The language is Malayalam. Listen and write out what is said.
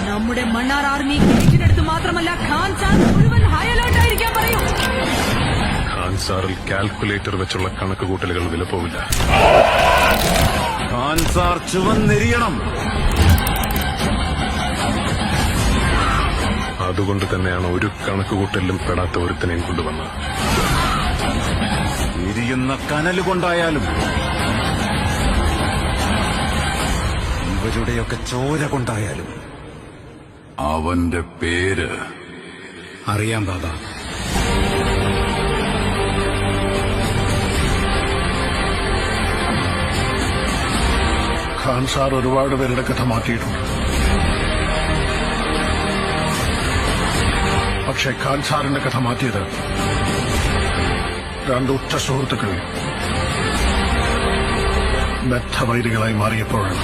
നമ്മുടെ മണ്ണാർ ആർമി ഗേറ്റിനടുത്ത് മാത്രമല്ല ഖാൻ സാർ മുഴുവൻ ഹൈ അലേർട്ട് ആയിരിക്കാൻ പറയൂ. ഖാൻ സാറിൽ കാൽക്കുലേറ്റർ വെച്ചുള്ള കണക്കുകൂട്ടലുകൾ വില പോവില്ല. ഖാൻ സാർ ചുവന്നെരിയണം. അതുകൊണ്ട് തന്നെയാണ് ഒരു കണക്കുകൂട്ടലിലും പെടാത്ത ഒരുത്തനെയും കൊണ്ടുവന്നത്. എരിയുന്ന കനലുകൊണ്ടായാലും ഇവരുടെയൊക്കെ ചോര കൊണ്ടായാലും അവന്റെ പേര് അറിയാം ബാബ. ഖാൻ സാർ ഒരുപാട് പേരുടെ കഥ മാറ്റിയിട്ടുണ്ട്. പക്ഷേ ഖാൻ സാറിന്റെ കഥ മാറ്റിയത് രണ്ട് ഉറ്റ സുഹൃത്തുക്കൾ ബദ്ധവൈരികളായി മാറിയപ്പോഴാണ്.